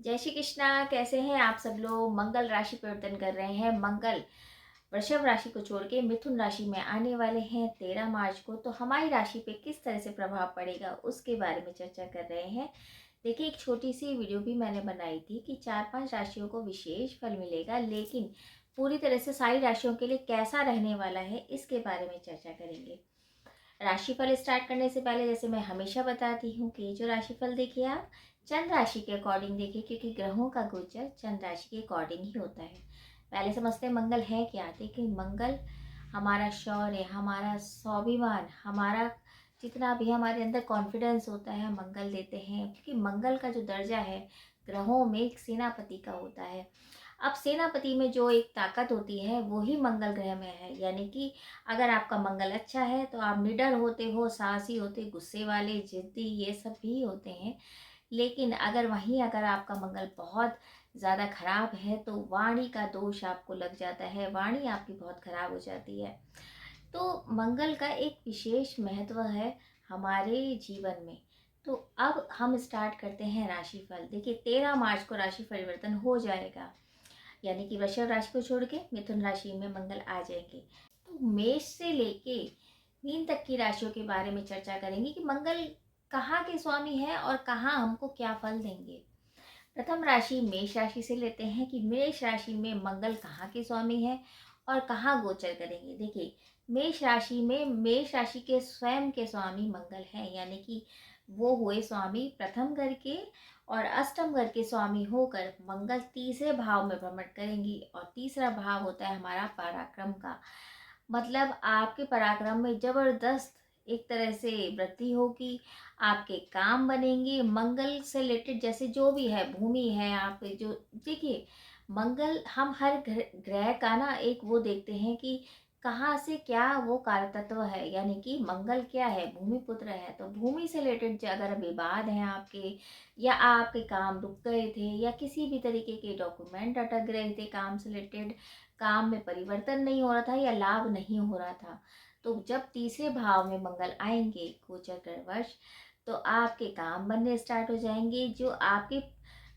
जय श्री कृष्णा। कैसे हैं आप सब लोग। मंगल राशि परिवर्तन कर रहे हैं। मंगल वृषभ राशि को छोड़ के मिथुन राशि में आने वाले हैं 13 मार्च को। तो हमारी राशि पे किस तरह से प्रभाव पड़ेगा उसके बारे में चर्चा कर रहे हैं। देखिए, एक छोटी सी वीडियो भी मैंने बनाई थी कि 4-5 राशियों को विशेष फल मिलेगा, लेकिन पूरी तरह से सारी राशियों के लिए कैसा रहने वाला है इसके बारे में चर्चा करेंगे। राशिफल स्टार्ट करने से पहले जैसे मैं हमेशा बताती हूँ कि जो राशिफल देखिए आप चंद्र राशि के अकॉर्डिंग देखिए, क्योंकि ग्रहों का गोचर चंद्र राशि के अकॉर्डिंग ही होता है। पहले समझते हैं मंगल है क्या। देखिए, मंगल हमारा शौर्य, हमारा स्वाभिमान, हमारा जितना भी हमारे अंदर कॉन्फिडेंस होता है मंगल देते हैं, क्योंकि मंगल का जो दर्जा है ग्रहों में एक सेनापति का होता है। अब सेनापति में जो एक ताकत होती है वो ही मंगल ग्रह में है। यानी कि अगर आपका मंगल अच्छा है तो आप निडर होते हो, साहसी होते, गुस्से वाले, जिद्दी, ये सब भी होते हैं। लेकिन अगर आपका मंगल बहुत ज़्यादा खराब है तो वाणी का दोष आपको लग जाता है, वाणी आपकी बहुत खराब हो जाती है। तो मंगल का एक विशेष महत्व है हमारे जीवन में। तो अब हम स्टार्ट करते हैं राशिफल। देखिए, 13 मार्च को राशि परिवर्तन हो जाएगा, यानी कि वृषभ राशि को छोड़ के मिथुन राशि में मंगल आ जाएंगे। तो मेष से लेके मीन तक की राशियों के बारे में चर्चा करेंगे कि मंगल कहाँ के स्वामी है और कहाँ हमको क्या फल देंगे। प्रथम राशि मेष राशि से लेते हैं कि मेष राशि में मंगल कहाँ के स्वामी है और कहाँ गोचर करेंगे। देखिए, मेष राशि के स्वयं के स्वामी मंगल हैं, यानी कि वो हुए स्वामी प्रथम घर के, और अष्टम घर के स्वामी होकर मंगल तीसरे भाव में भ्रमण करेंगी। और तीसरा भाव होता है हमारा पराक्रम का। मतलब आपके पराक्रम में जबरदस्त एक तरह से वृद्धि होगी, आपके काम बनेंगे। मंगल से रिलेटेड जैसे जो भी है, भूमि है, आप जो देखिए, मंगल हम हर ग्रह का ना एक वो देखते हैं कि कहाँ से क्या वो कार्य तत्व है। यानी कि मंगल क्या है, भूमि पुत्र है। तो भूमि से रिलेटेड अगर विवाद हैं आपके, या आपके काम रुक गए थे, या किसी भी तरीके के डॉक्यूमेंट अटक रहे थे काम से रिलेटेड, काम में परिवर्तन नहीं हो रहा था या लाभ नहीं हो रहा था, तो जब तीसरे भाव में मंगल आएंगे गोचर वर्ष, तो आपके काम बनने स्टार्ट हो जाएंगे। जो आपके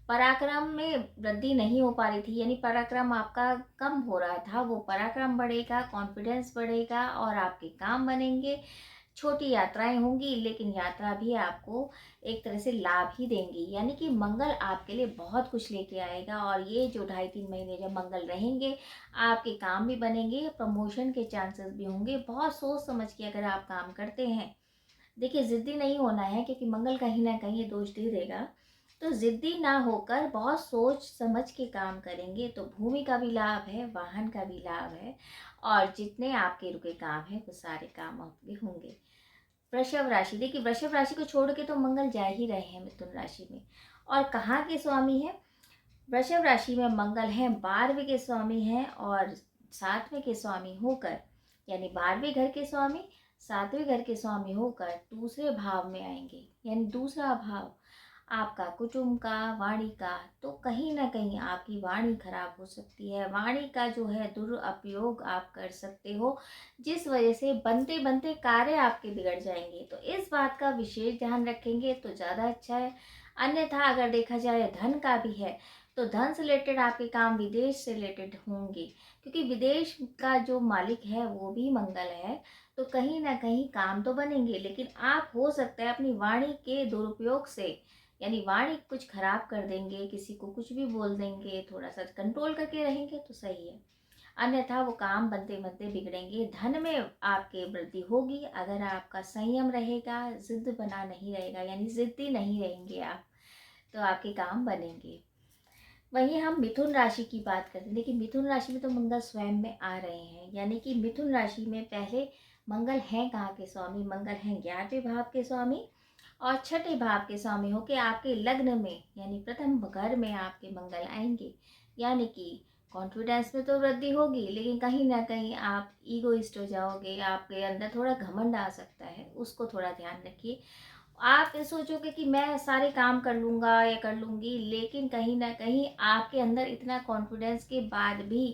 पराक्रम में वृद्धि नहीं हो पा रही थी, यानी पराक्रम आपका कम हो रहा था, वो पराक्रम बढ़ेगा, कॉन्फिडेंस बढ़ेगा और आपके काम बनेंगे। छोटी यात्राएं होंगी, लेकिन यात्रा भी आपको एक तरह से लाभ ही देंगी। यानी कि मंगल आपके लिए बहुत कुछ लेके आएगा। और ये जो 2.5-3 महीने जब मंगल रहेंगे, आपके काम भी बनेंगे, प्रमोशन के चांसेस भी होंगे। बहुत सोच समझ के अगर आप काम करते हैं, देखिए जिद्दी नहीं होना है, क्योंकि मंगल कहीं ना कहीं ये दोष दे देगा। तो जिद्दी ना होकर बहुत सोच समझ के काम करेंगे तो भूमि का भी लाभ है, वाहन का भी लाभ है, और जितने आपके रुके काम हैं वो सारे काम आपके होंगे। वृषभ राशि, देखिए वृषभ राशि को छोड़ के तो मंगल जा ही रहे हैं मिथुन राशि में। और कहाँ के स्वामी है, वृषभ राशि में मंगल है 12वें के स्वामी हैं, और 7वें के स्वामी होकर, यानी 12वें घर के स्वामी 7वें घर के स्वामी होकर दूसरे भाव में आएंगे। यानी दूसरा भाव आपका कुटुंब का, वाणी का। तो कहीं ना कहीं आपकी वाणी खराब हो सकती है, वाणी का जो है दुरुपयोग आप कर सकते हो, जिस वजह से बनते बनते कार्य आपके बिगड़ जाएंगे। तो इस बात का विशेष ध्यान रखेंगे तो ज़्यादा अच्छा है। अन्यथा अगर देखा जाए धन का भी है, तो धन से रिलेटेड आपके काम विदेश से रिलेटेड होंगे, क्योंकि विदेश का जो मालिक है वो भी मंगल है। तो कहीं ना कहीं काम तो बनेंगे, लेकिन आप हो सकता है अपनी वाणी के दुरुपयोग से, यानी वाणी कुछ खराब कर देंगे, किसी को कुछ भी बोल देंगे, थोड़ा सा कंट्रोल करके रहेंगे तो सही है। अन्यथा वो काम बनते बनते बिगड़ेंगे। धन में आपके वृद्धि होगी अगर आपका संयम रहेगा, जिद बना नहीं रहेगा, यानी जिद्दी नहीं रहेंगे आप, तो आपके काम बनेंगे। वहीं हम मिथुन राशि की बात करते हैं। देखिए, मिथुन राशि में तो मंगल स्वयं में आ रहे हैं, यानी कि मिथुन राशि में पहले मंगल हैं कहाँ के स्वामी, मंगल हैं 11वें भाव के स्वामी, और छठे भाव के स्वामी होके आपके लग्न में, यानी प्रथम घर में आपके मंगल आएंगे। यानी कि कॉन्फिडेंस में तो वृद्धि होगी, लेकिन कहीं ना कहीं आप ईगोइस्ट हो जाओगे, आपके अंदर थोड़ा घमंड आ सकता है, उसको थोड़ा ध्यान रखिए। आप ये सोचोगे कि मैं सारे काम कर लूँगा या कर लूँगी, लेकिन कहीं ना कहीं आपके अंदर इतना कॉन्फिडेंस के बाद भी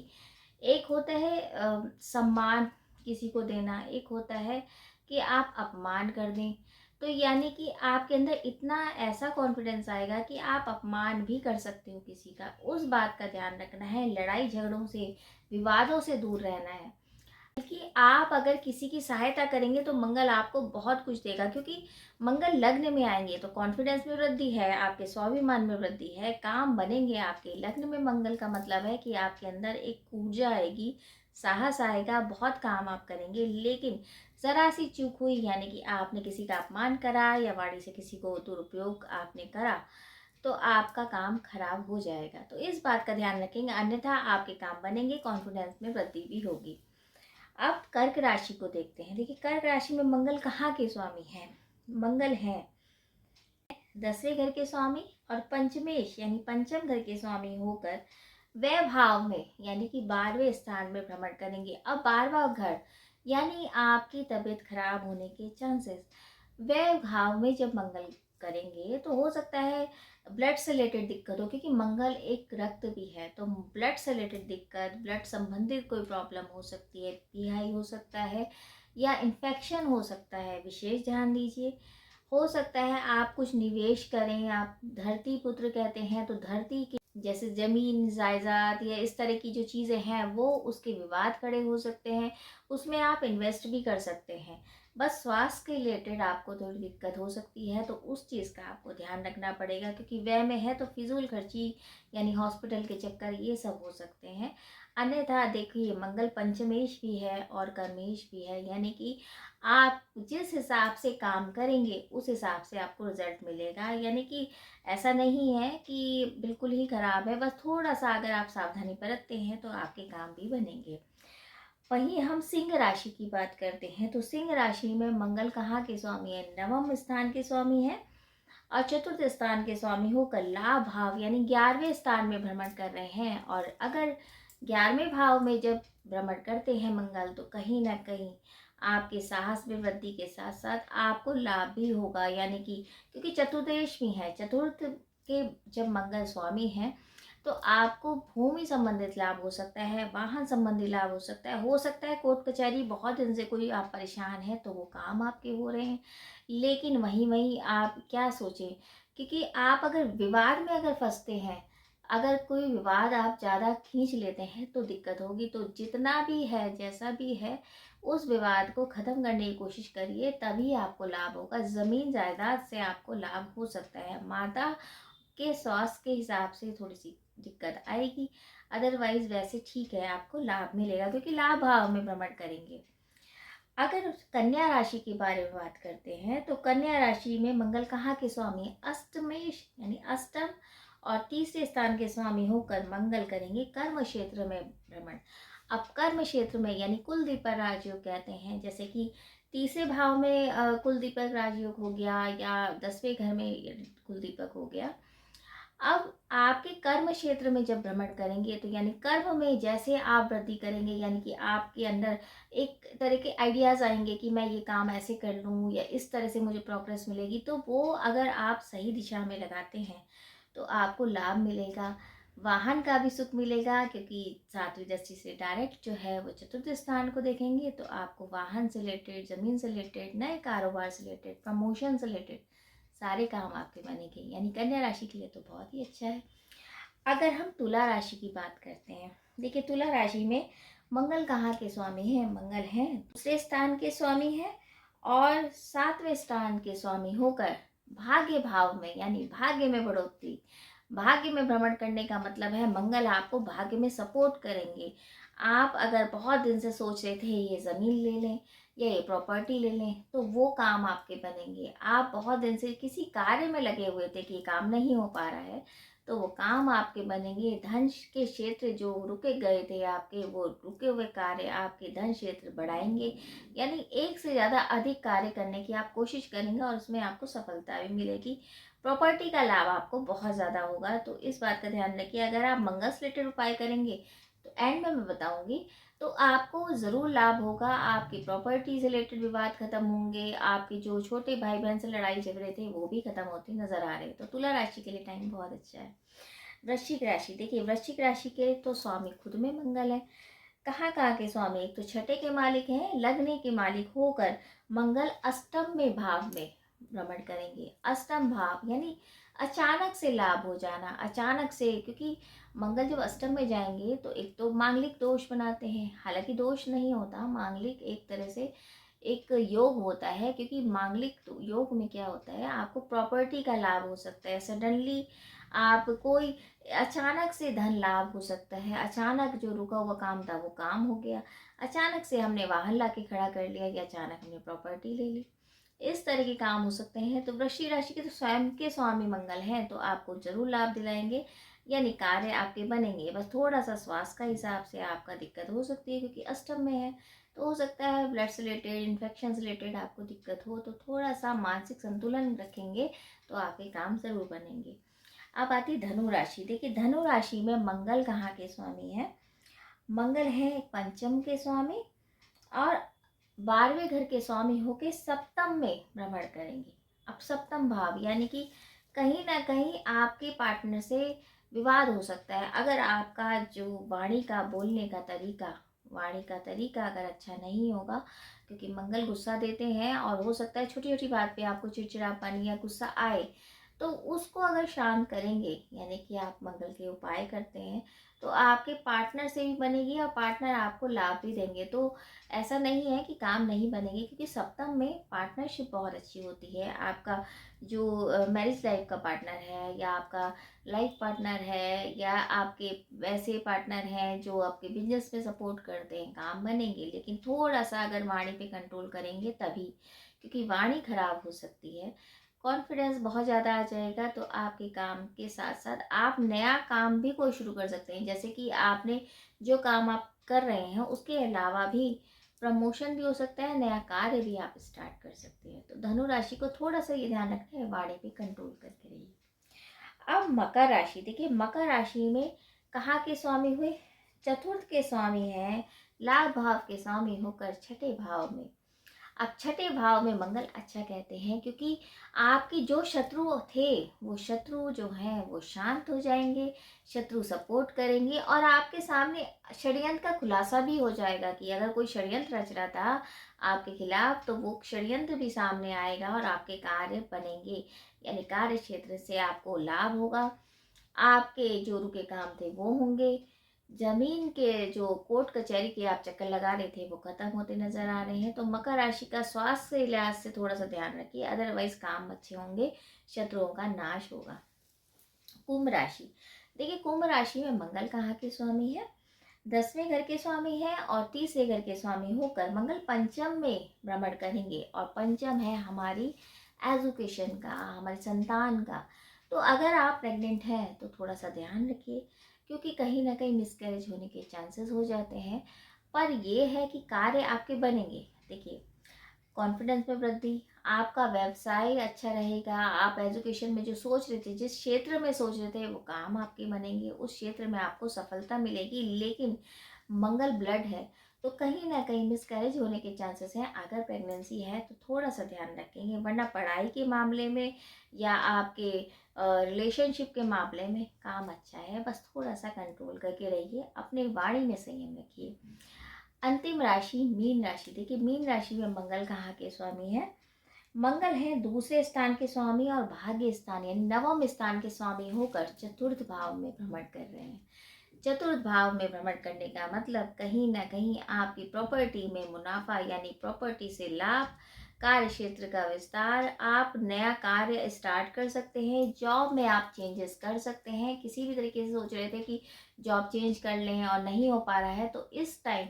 एक होता है सम्मान किसी को देना, एक होता है कि आप अपमान कर दें। तो यानी कि आपके अंदर इतना ऐसा कॉन्फिडेंस आएगा कि आप अपमान भी कर सकते हो किसी का। उस बात का ध्यान रखना है, लड़ाई झगड़ों से, विवादों से दूर रहना है। कि आप अगर किसी की सहायता करेंगे तो मंगल आपको बहुत कुछ देगा, क्योंकि मंगल लग्न में आएंगे तो कॉन्फिडेंस में वृद्धि है, आपके स्वाभिमान में वृद्धि है, काम बनेंगे आपके। लग्न में मंगल का मतलब है कि आपके अंदर एक ऊर्जा आएगी, साहस आएगा, बहुत काम आप करेंगे। लेकिन जरा सी चूक हुई, यानी कि आपने किसी का अपमान करा या वाणी से किसी को दुरुपयोग आपने करा, तो आपका काम खराब हो जाएगा। तो इस बात का ध्यान रखेंगे, अन्यथा आपके काम बनेंगे, कॉन्फिडेंस में वृद्धि भी होगी। अब कर्क राशि को देखते हैं। देखिए, कर्क राशि में मंगल कहाँ के स्वामी हैं? मंगल हैं 10वें घर के स्वामी और पंचमेश यानी पंचम घर के स्वामी होकर वह भाव में यानी कि 12वें स्थान में भ्रमण करेंगे। अब 12वां घर यानी आपकी तबीयत खराब होने के चांसेस, वह भाव में जब मंगल करेंगे तो हो सकता है ब्लड से रिलेटेड दिक्कत हो, क्योंकि मंगल एक रक्त भी है। तो ब्लड से रिलेटेड दिक्कत, ब्लड संबंधित कोई प्रॉब्लम हो सकती है, पीआई हो सकता है या इन्फेक्शन हो सकता है, विशेष ध्यान दीजिए। हो सकता है आप कुछ निवेश करें, आप धरती पुत्र कहते हैं, तो धरती के जैसे जमीन जायदाद या इस तरह की जो चीज़ें हैं वो उसके विवाद खड़े हो सकते हैं, उसमें आप इन्वेस्ट भी कर सकते हैं। बस स्वास्थ्य के रिलेटेड आपको थोड़ी दिक्कत हो सकती है, तो उस चीज़ का आपको ध्यान रखना पड़ेगा, क्योंकि व्यय में है तो फिजूल खर्ची यानी हॉस्पिटल के चक्कर ये सब हो सकते हैं। अन्यथा देखिए, मंगल पंचमेश भी है और कर्मेश भी है, यानी कि आप जिस हिसाब से काम करेंगे उस हिसाब से आपको रिजल्ट मिलेगा। यानी कि ऐसा नहीं है कि बिल्कुल ही खराब है, बस थोड़ा सा अगर आप सावधानी बरतते हैं तो आपके काम भी बनेंगे। वहीं हम सिंह राशि की बात करते हैं, तो सिंह राशि में मंगल कहाँ के स्वामी है? नवम स्थान के स्वामी है और चतुर्थ स्थान के स्वामी होकर लाभ भाव यानी 11वें स्थान में भ्रमण कर रहे हैं। और अगर 11वें भाव में जब भ्रमण करते हैं मंगल, तो कहीं ना कहीं आपके साहस में वृद्धि के साथ साथ आपको लाभ भी होगा। यानी कि क्योंकि चतुर्देश भी है, चतुर्थ के जब मंगल स्वामी हैं तो आपको भूमि संबंधित लाभ हो सकता है, वाहन संबंधी लाभ हो सकता है कोर्ट कचहरी, बहुत दिन से कोई आप परेशान हैं तो वो काम आपके हो रहे हैं। लेकिन वहीं वहीं आप क्या सोचें, क्योंकि आप अगर विवाद में अगर फंसते हैं, अगर कोई विवाद आप ज़्यादा खींच लेते हैं तो दिक्कत होगी। तो जितना भी है, जैसा भी है, उस विवाद को ख़त्म करने की कोशिश करिए, तभी आपको लाभ होगा। ज़मीन जायदाद से आपको लाभ हो सकता है, माता के स्वास्थ्य के हिसाब से थोड़ी सी दिक्कत आएगी, अदरवाइज वैसे ठीक है, आपको लाभ मिलेगा क्योंकि लाभ भाव में भ्रमण करेंगे। अगर कन्या राशि के बारे में बात करते हैं, तो कन्या राशि में मंगल कहाँ के स्वामी है? अष्टमेश यानी अष्टम और तीसरे स्थान के स्वामी होकर मंगल करेंगे कर्म क्षेत्र में भ्रमण। अब कर्म क्षेत्र में यानी कुल दीपक राजयोग कहते हैं, जैसे कि तीसरे भाव में कुल दीपक राजयोग हो गया या 10वें घर में कुल दीपक हो गया। अब आपके कर्म क्षेत्र में जब भ्रमण करेंगे तो यानी कर्म में जैसे आप वृद्धि करेंगे, यानी कि आपके अंदर एक तरह के आइडियाज़ आएंगे कि मैं ये काम ऐसे कर लूँ या इस तरह से मुझे प्रोग्रेस मिलेगी, तो वो अगर आप सही दिशा में लगाते हैं तो आपको लाभ मिलेगा। वाहन का भी सुख मिलेगा, क्योंकि 7वीं दृष्टि से डायरेक्ट जो है वो चतुर्थ स्थान को देखेंगे, तो आपको वाहन से रिलेटेड, ज़मीन से रिलेटेड, नए कारोबार से रिलेटेड, प्रमोशन से रिलेटेड सारे काम आपके बनेंगे। यानी कन्या राशि के लिए तो बहुत ही अच्छा है। अगर हम तुला राशि की बात करते हैं, देखिए तुला राशि में मंगल कहाँ के स्वामी हैं? मंगल हैं दूसरे स्थान के स्वामी हैं और 7वें स्थान के स्वामी होकर भाग्य भाव में यानी भाग्य में बढ़ोतरी, भाग्य में भ्रमण करने का मतलब है मंगल आपको भाग्य में सपोर्ट करेंगे। आप अगर बहुत दिन से सोच रहे थे ये ज़मीन ले लें या ये प्रॉपर्टी ले लें, तो वो काम आपके बनेंगे। आप बहुत दिन से किसी कार्य में लगे हुए थे कि काम नहीं हो पा रहा है, तो वो काम आपके बनेंगे। धन के क्षेत्र जो रुके गए थे आपके, वो रुके हुए कार्य आपके धन क्षेत्र बढ़ाएंगे। यानी एक से ज़्यादा अधिक कार्य करने की आप कोशिश करेंगे और उसमें आपको सफलता भी मिलेगी। प्रॉपर्टी का लाभ आपको बहुत ज़्यादा होगा, तो इस बात का ध्यान रखिए। अगर आप मंगल से रिलेटेड उपाय करेंगे तो एंड में मैं बताऊंगी, तो आपको ज़रूर लाभ होगा। आपकी प्रॉपर्टी से रिलेटेड विवाद खत्म होंगे, आपके जो छोटे भाई बहन से लड़ाई झगड़े थे वो भी खत्म होते नजर आ रहे हैं। तो तुला राशि के लिए टाइम बहुत अच्छा है। वृश्चिक राशि, देखिए वृश्चिक राशि के तो स्वामी खुद में मंगल है। कहाँ कहाँ के स्वामी? एक तो छठे के मालिक हैं, लग्न के मालिक होकर मंगल अष्टम में भाव में भ्रमण करेंगे। अष्टम भाव यानी अचानक से लाभ हो जाना, अचानक से, क्योंकि मंगल जब अष्टम में जाएंगे तो एक तो मांगलिक दोष बनाते हैं, हालांकि दोष नहीं होता, मांगलिक एक तरह से एक योग होता है, क्योंकि मांगलिक योग में क्या होता है, आपको प्रॉपर्टी का लाभ हो सकता है, सडनली आप कोई अचानक से धन लाभ हो सकता है, अचानक जो रुका हुआ काम था वो काम हो गया, अचानक से हमने वाहन ला के खड़ा कर लिया या अचानक हमने प्रॉपर्टी ले ली, इस तरह के काम हो सकते हैं। तो वृश्चिक राशि के तो स्वयं के स्वामी मंगल हैं, तो आपको जरूर लाभ दिलाएंगे, यानी कार्य आपके बनेंगे। बस थोड़ा सा स्वास्थ्य का हिसाब से आपका दिक्कत हो सकती है, क्योंकि अष्टम में है, तो हो सकता है ब्लड से रिलेटेड, इन्फेक्शन से रिलेटेड आपको दिक्कत हो, तो थोड़ा सा मानसिक संतुलन रखेंगे तो आपके काम जरूर बनेंगे। अब आती धनु राशि। देखिए, धनु राशि में मंगल कहाँ के स्वामी है? मंगल है पंचम के स्वामी और 12वें घर के स्वामी होके सप्तम में भ्रमण करेंगे। अब सप्तम भाव यानी कि कहीं ना कहीं आपके पार्टनर से विवाद हो सकता है, अगर आपका जो वाणी का बोलने का तरीका, वाणी का तरीका अगर अच्छा नहीं होगा, क्योंकि मंगल गुस्सा देते हैं और हो सकता है छोटी छोटी बात पे आपको चिड़चिड़ापन या गुस्सा आए, तो उसको अगर शांत करेंगे, यानी कि आप मंगल के उपाय करते हैं, तो आपके पार्टनर से भी बनेगी और पार्टनर आपको लाभ भी देंगे। तो ऐसा नहीं है कि काम नहीं बनेंगे, क्योंकि सप्तम में पार्टनरशिप बहुत अच्छी होती है। आपका जो मैरिज लाइफ का पार्टनर है, या आपका लाइफ पार्टनर है, या आपके वैसे पार्टनर हैं जो आपके बिजनेस में सपोर्ट करते हैं, काम बनेंगे। लेकिन थोड़ा सा अगर वाणी पे कंट्रोल करेंगे तभी, क्योंकि वाणी खराब हो सकती है। कॉन्फिडेंस बहुत ज़्यादा आ जाएगा, तो आपके काम के साथ साथ आप नया काम भी कोई शुरू कर सकते हैं, जैसे कि आपने जो काम आप कर रहे हैं उसके अलावा भी प्रमोशन भी हो सकता है, नया कार्य भी आप स्टार्ट कर सकते हैं। तो धनु राशि को थोड़ा सा ये ध्यान रखना है, वाणी पे कंट्रोल करके रहिए। अब मकर राशि। देखिए, मकर राशि में कहाँ के स्वामी हुए? चतुर्थ के स्वामी हैं, लाभ भाव के स्वामी होकर छठे भाव में। अब छठे भाव में मंगल अच्छा कहते हैं, क्योंकि आपके जो शत्रु थे वो शत्रु जो हैं वो शांत हो जाएंगे, शत्रु सपोर्ट करेंगे, और आपके सामने षड्यंत्र का खुलासा भी हो जाएगा कि अगर कोई षड्यंत्र रच रहा था आपके खिलाफ, तो वो षड्यंत्र भी सामने आएगा और आपके कार्य बनेंगे, यानी कार्य क्षेत्र से आपको लाभ होगा, आपके जो रुके काम थे वो होंगे, जमीन के जो कोर्ट कचहरी के आप चक्कर लगा रहे थे वो खत्म होते नजर आ रहे हैं। तो मकर राशि का स्वास्थ्य के लिहाज से थोड़ा सा ध्यान रखिए, अदरवाइज काम अच्छे होंगे, शत्रुओं का नाश होगा। कुंभ राशि। देखिए, कुंभ राशि में मंगल कहाँ के स्वामी है? 10वें घर के स्वामी है और 30वें घर के स्वामी होकर मंगल पंचम में भ्रमण करेंगे, और पंचम है हमारी एजुकेशन का, हमारी संतान का। तो अगर आप प्रेग्नेंट हैं तो थोड़ा सा ध्यान रखिए, क्योंकि कहीं ना कहीं मिसकैरेज होने के चांसेस हो जाते हैं, पर ये है कि कार्य आपके बनेंगे। देखिए, कॉन्फिडेंस में वृद्धि, आपका व्यवसाय अच्छा रहेगा, आप एजुकेशन में जो सोच रहे थे, जिस क्षेत्र में सोच रहे थे, वो काम आपके बनेंगे, उस क्षेत्र में आपको सफलता मिलेगी। लेकिन मंगल ब्लड है, तो कहीं ना कहीं मिसकैरेज होने के चांसेस हैं। अगर प्रेगनेंसी है तो थोड़ा सा ध्यान रखेंगे, वरना पढ़ाई के मामले में या आपके रिलेशनशिप के मामले में काम अच्छा है। बस थोड़ा सा कंट्रोल करके रहिए, अपने वाणी में संयम रखिए। अंतिम राशि मीन राशि। देखिए, मीन राशि में मंगल कहाँ के स्वामी है? मंगल है दूसरे स्थान के स्वामी और भाग्य स्थान यानी नवम स्थान के स्वामी होकर चतुर्थ भाव में भ्रमण कर रहे हैं। चतुर्थ भाव में भ्रमण करने का मतलब कहीं ना कहीं आपकी प्रॉपर्टी में मुनाफा, यानी प्रॉपर्टी से लाभ, कार्य क्षेत्र का विस्तार, आप नया कार्य स्टार्ट कर सकते हैं, जॉब में आप चेंजेस कर सकते हैं। किसी भी तरीके से सोच रहे थे कि जॉब चेंज कर लें और नहीं हो पा रहा है, तो इस टाइम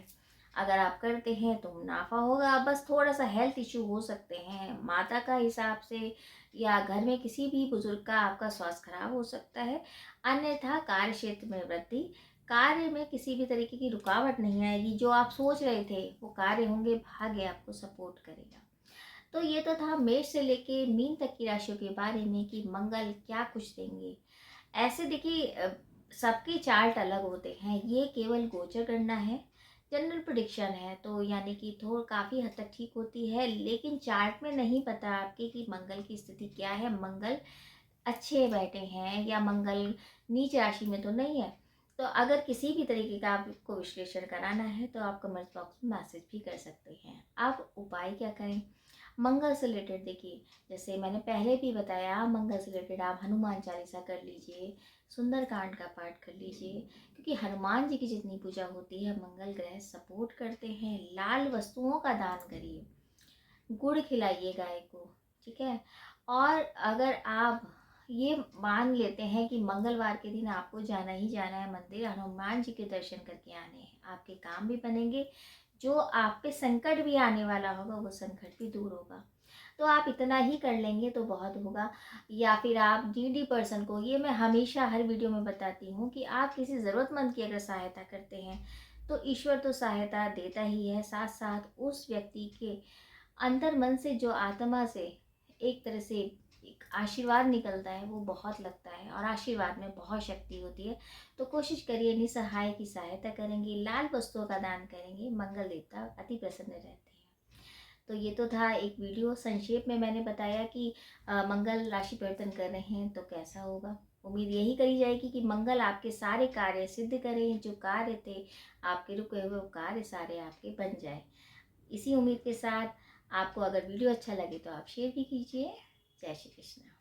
अगर आप करते हैं तो मुनाफा होगा। बस थोड़ा सा हेल्थ इश्यू हो सकते हैं, माता का हिसाब से या घर में किसी भी बुजुर्ग का आपका स्वास्थ्य खराब हो सकता है। अन्यथा कार्य क्षेत्र में वृद्धि, कार्य में किसी भी तरीके की रुकावट नहीं आएगी, जो आप सोच रहे थे वो कार्य होंगे, भाग्य आपको सपोर्ट करेगा। तो ये तो था मेष से लेके मीन तक की राशियों के बारे में कि मंगल क्या कुछ देंगे। ऐसे देखिए, सबके चार्ट अलग होते हैं, ये केवल गोचर करना है, जनरल प्रिडिक्शन है, तो यानी कि थोड़ा काफ़ी हद तक ठीक होती है। लेकिन चार्ट में नहीं पता आपके कि मंगल की स्थिति क्या है, मंगल अच्छे बैठे हैं या मंगल नीच राशि में तो नहीं है। तो अगर किसी भी तरीके का आपको विश्लेषण कराना है तो आप कमेंट बॉक्स में मैसेज भी कर सकते हैं। आप उपाय क्या करें? मंगल से रिलेटेड देखिए, जैसे मैंने पहले भी बताया, मंगल से रिलेटेड आप हनुमान चालीसा कर लीजिए, सुंदरकांड का पाठ कर लीजिए, क्योंकि हनुमान जी की जितनी पूजा होती है मंगल ग्रह सपोर्ट करते हैं। लाल वस्तुओं का दान करिए, गुड़ खिलाइए गाय को, ठीक है। और अगर आप ये मान लेते हैं कि मंगलवार के दिन आपको जाना ही जाना है मंदिर, हनुमान जी के दर्शन करके आने हैं, आपके काम भी बनेंगे, जो आप पे संकट भी आने वाला होगा वो संकट भी दूर होगा। तो आप इतना ही कर लेंगे तो बहुत होगा। या फिर आप नीडी पर्सन को, ये मैं हमेशा हर वीडियो में बताती हूँ कि आप किसी ज़रूरतमंद की अगर सहायता करते हैं तो ईश्वर तो सहायता देता ही है, साथ साथ उस व्यक्ति के अंतर मन से, जो आत्मा से एक तरह से एक आशीर्वाद निकलता है, वो बहुत लगता है, और आशीर्वाद में बहुत शक्ति होती है। तो कोशिश करिए, निसहाय की सहायता करेंगे, लाल वस्तुओं का दान करेंगे, मंगल देवता अति प्रसन्न रहते हैं। तो ये तो था एक वीडियो, संक्षेप में मैंने बताया कि मंगल राशि परिवर्तन कर रहे हैं तो कैसा होगा। उम्मीद यही करी जाएगी कि मंगल आपके सारे कार्य सिद्ध करें, जो कार्य थे आपके रुके हुए वो कार्य सारे आपके बन जाए। इसी उम्मीद के साथ, आपको अगर वीडियो अच्छा लगे तो आप शेयर भी कीजिए। जय श्री कृष्ण।